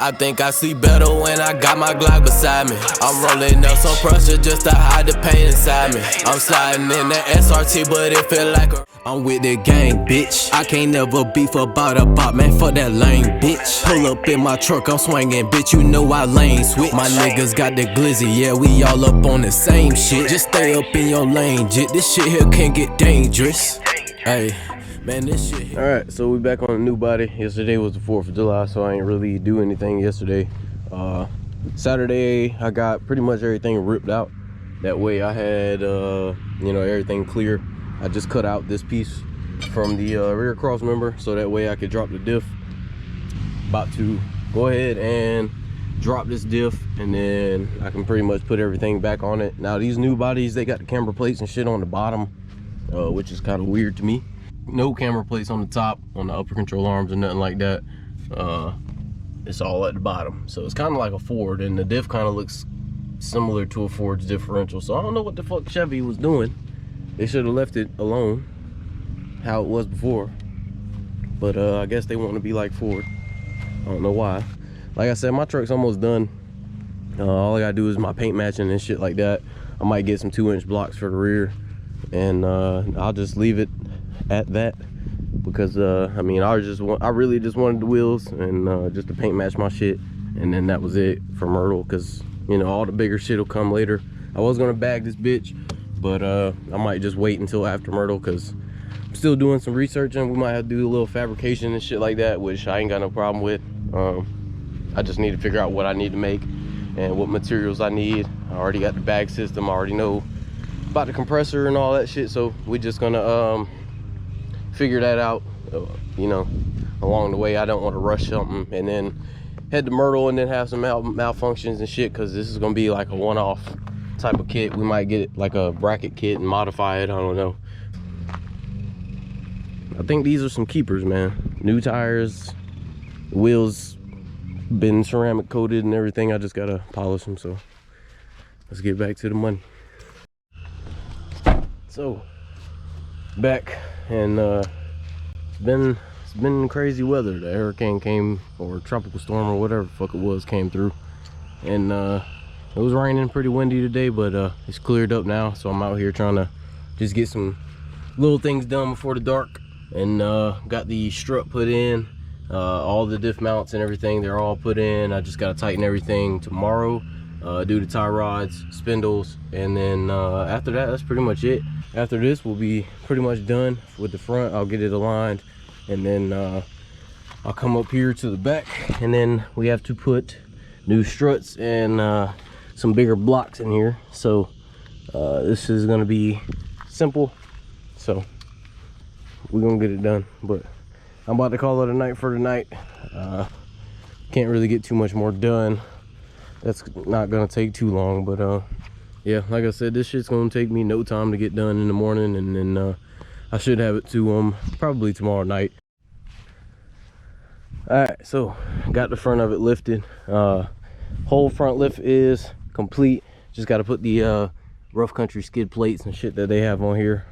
I think I see better when I got my Glock beside me. I'm rolling up some pressure just to hide the pain inside me. I'm sliding in the SRT, but it feel like I'm with the gang, bitch. I can't never beef about a bop, man, fuck that lame, bitch. Pull up in my truck, I'm swinging, bitch, you know I lane switch. My niggas got the glizzy, yeah, we all up on the same shit. Just stay up in your lane, jit. This shit here can get dangerous. Hey, man, this shit. Alright, so we back on a new body. Yesterday was the 4th of July, so I ain't really do anything yesterday. Saturday, I got pretty much everything ripped out. That way I had, you know, everything clear. I just cut out this piece from the rear cross member so that way I could drop the diff. About to go ahead and drop this diff, and then I can pretty much put everything back on it. Now these new bodies, they got the camber plates and shit on the bottom, which is kind of weird to me. No camber plates on the top, on the upper control arms or nothing like that. It's all at the bottom, so it's kind of like a Ford, and the diff kind of looks similar to a Ford's differential. So I don't know what the fuck Chevy was doing. They should have left it alone how it was before, but I guess they want to be like Ford. I don't know why. Like I said, my truck's almost done. All I gotta do is my paint matching and shit like that. I might get some 2-inch blocks for the rear, and I'll just leave it at that, because I mean, I really just wanted the wheels and just to paint match my shit, and then that was it for Myrtle, because you know, all the bigger shit will come later. I was gonna bag this bitch, but I might just wait until after Myrtle, because I'm still doing some research, and we might have to do a little fabrication and shit like that, which I ain't got no problem with. I just need to figure out what I need to make and what materials I need. I already got the bag system. I already know about the compressor and all that shit, so we just gonna figure that out, you know, along the way. I don't want to rush something and then head to Myrtle and then have some malfunctions and shit, because this is gonna be like a one-off type of kit. We might get like a bracket kit and modify it. I don't know. I think these are some keepers, man. New tires, wheels been ceramic coated and everything. I just gotta polish them. So let's get back to the money. So back, and it's been crazy weather. The hurricane came, or tropical storm or whatever the fuck it was, came through, and it was raining, pretty windy today, but it's cleared up now. So I'm out here trying to just get some little things done before the dark, and got the strut put in, all the diff mounts and everything, they're all put in. I just gotta tighten everything tomorrow, do the tie rods, spindles, and then after that, that's pretty much it. After this, we'll be pretty much done with the front. I'll get it aligned, and then I'll come up here to the back, and then we have to put new struts and some bigger blocks in here. So this is gonna be simple, so we're gonna get it done. But I'm about to call it a night for tonight. Can't really get too much more done. That's not gonna take too long, but yeah, like I said, this shit's gonna take me no time to get done in the morning, and then I should have it to probably tomorrow night. All right, so got the front of it lifted. Whole front lift is complete. Just got to put the rough country skid plates and shit that they have on here,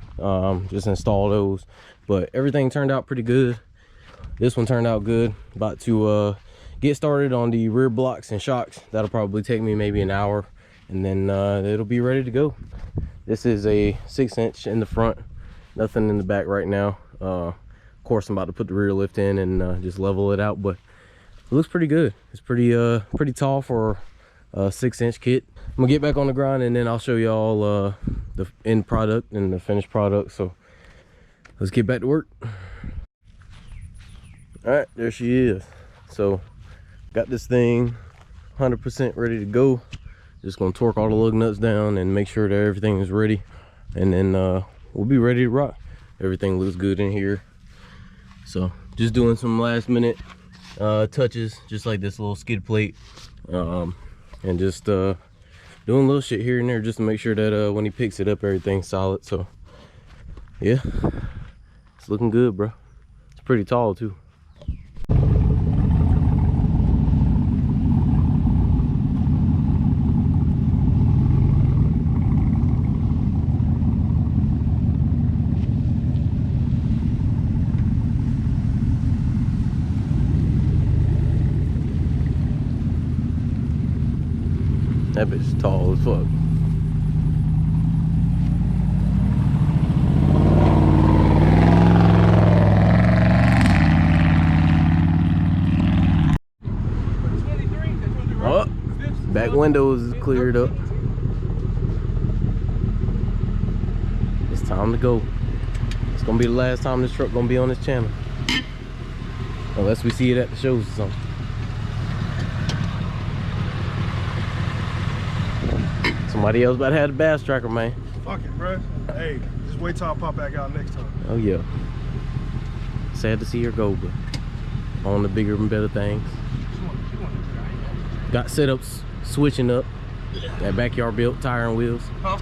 just install those. But everything turned out pretty good. This one turned out good. About to get started on the rear blocks and shocks. That'll probably take me maybe an hour, and then it'll be ready to go. This is a 6-inch in the front, nothing in the back right now. Of course, I'm about to put the rear lift in and just level it out, but it looks pretty good. It's pretty tall for a 6-inch kit. I'm gonna get back on the grind, and then I'll show y'all the end product and the finished product. So let's get back to work. All right, there she is. So got this thing 100% ready to go. Just gonna torque all the lug nuts down and make sure that everything is ready, and then we'll be ready to rock. Everything looks good in here, so just doing some last minute touches, just like this little skid plate, and just doing little shit here and there just to make sure that when he picks it up, everything's solid. So yeah, it's looking good, bro. It's pretty tall too. That bitch is tall as fuck. Oh, back windows is cleared up. It's time to go. It's gonna be the last time this truck gonna be on this channel, unless we see it at the shows or something. Somebody else about to have the bass tracker, man. Fuck it, bro. Hey, just wait till I pop back out next time. Oh yeah. Sad to see her go, but on the bigger and better things. Got setups switching up. That backyard built tire and wheels. Huh?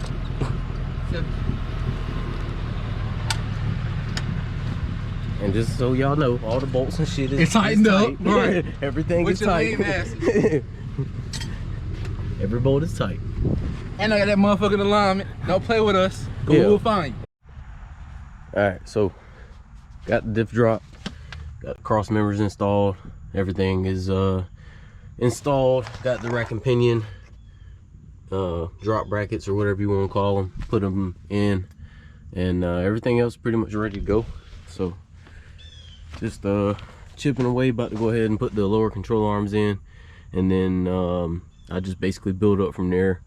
And just so y'all know, all the bolts and shit is It's tightened up, tight. right? Everything is tight. Every bolt is tight. And I got that motherfucking alignment. Don't play with us. Yeah. We'll find you. Alright, so got the diff drop, got the cross members installed, everything is installed, got the rack and pinion drop brackets or whatever you want to call them, put them in, and everything else pretty much ready to go. So just chipping away, about to go ahead and put the lower control arms in, and then I just basically build up from there.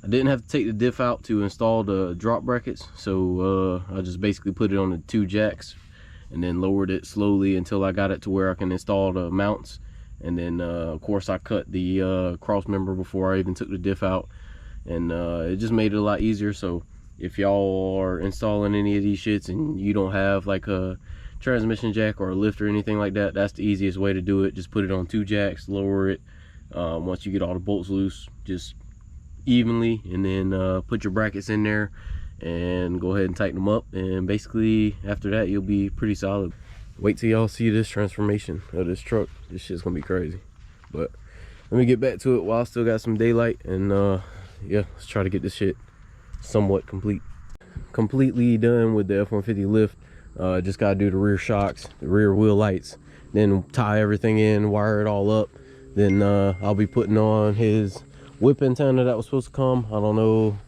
I didn't have to take the diff out to install the drop brackets, so I just basically put it on the 2 jacks and then lowered it slowly until I got it to where I can install the mounts. And then of course I cut the cross member before I even took the diff out, and it just made it a lot easier. So if y'all are installing any of these shits and you don't have like a transmission jack or a lift or anything like that, that's the easiest way to do it. Just put it on 2 jacks, lower it once you get all the bolts loose, just evenly, and then put your brackets in there and go ahead and tighten them up, and basically after that you'll be pretty solid. Wait till y'all see this transformation of this truck. This shit's gonna be crazy. But let me get back to it while I still got some daylight, and yeah, let's try to get this shit somewhat completely done with the F-150 lift. Just gotta do the rear shocks, the rear wheel lights, then tie everything in, wire it all up. Then I'll be putting on his whip antenna that was supposed to come. I don't know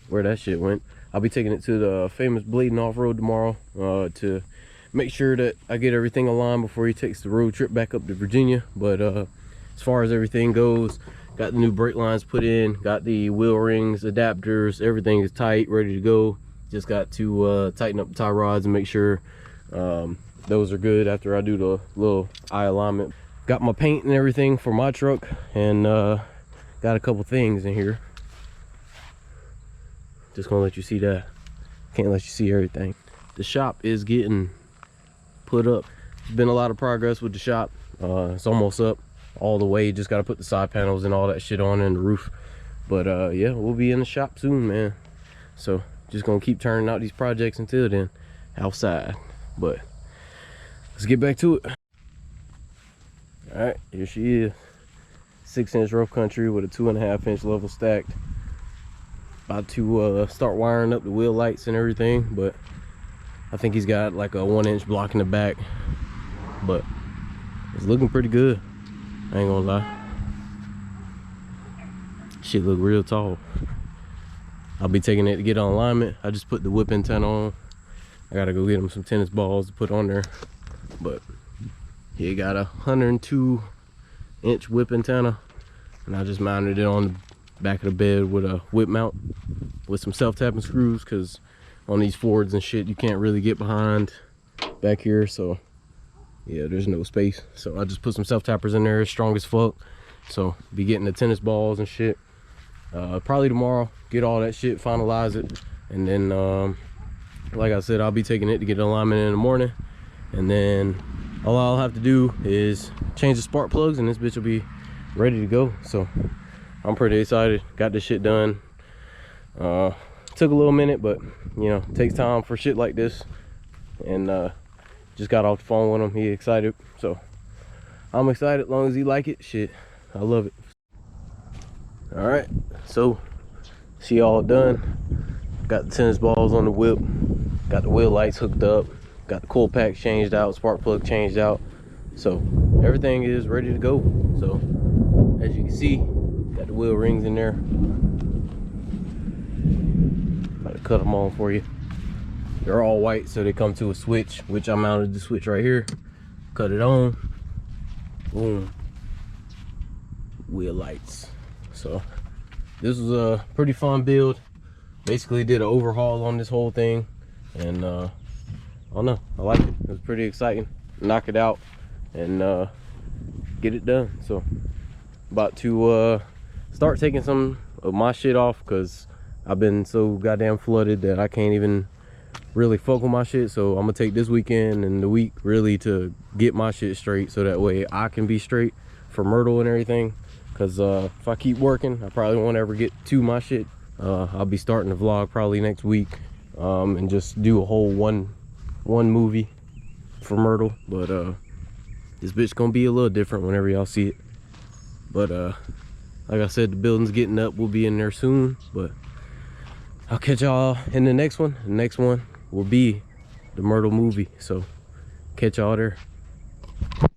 where that shit went. I'll be taking it to the famous Blading off-road tomorrow to make sure that I get everything aligned before he takes the road trip back up to Virginia. But as far as everything goes, got the new brake lines put in, got the wheel rings, adapters, everything is tight, ready to go. Just got to tighten up the tie rods and make sure those are good after I do the little eye alignment. Got my paint and everything for my truck, and got a couple things in here. Just gonna let you see that. Can't let you see everything. The shop is getting put up. There's been a lot of progress with the shop. It's almost up all the way. Just gotta put the side panels and all that shit on, and the roof. But yeah, we'll be in the shop soon, man. So just gonna keep turning out these projects until then, outside. But let's get back to it. All right, here she is. 6-inch rough country with a 2.5-inch level stacked. About to start wiring up the wheel lights and everything, but I think he's got like a 1-inch block in the back, but it's looking pretty good. I ain't gonna lie. Shit look real tall. I'll be taking it to get on alignment. I just put the whip antenna on. I gotta go get him some tennis balls to put on there, but he got a 102-inch whip antenna, and I just mounted it on the back of the bed with a whip mount with some self-tapping screws, because on these Fords and shit you can't really get behind back here, so yeah, there's no space. So I just put some self-tappers in there, strong as fuck. So be getting the tennis balls and shit probably tomorrow, get all that shit, finalize it, and then like I said, I'll be taking it to get alignment in the morning, and then all I'll have to do is change the spark plugs and this bitch will be ready to go. So I'm pretty excited. Got this shit done. Took a little minute, but you know, it takes time for shit like this. And just got off the phone with him. He excited, so I'm excited. As long as he like it, shit, I love it. All right, so she all done. Got the tennis balls on the whip, got the wheel lights hooked up, got the coil pack changed out, spark plug changed out, so everything is ready to go. So as you can see, Got the wheel rings in there. About to cut them on for you. They're all white, so they come to a switch, which I mounted the switch right here. Cut it on. Boom. Wheel lights. So this was a pretty fun build. Basically did an overhaul on this whole thing, and I don't know, I like it. It was pretty exciting. Knock it out and get it done. So about to start taking some of my shit off, because I've been so goddamn flooded that I can't even really fuck with my shit. So I'm gonna take this weekend and the week really to get my shit straight, so that way I can be straight for Myrtle and everything. Because if I keep working, I probably won't ever get to my shit. I'll be starting the vlog probably next week, and just do a whole one movie for Myrtle. But this bitch gonna be a little different whenever y'all see it. But like I said, the building's getting up. We'll be in there soon, but I'll catch y'all in the next one. The next one will be the Myrtle movie, so catch y'all there.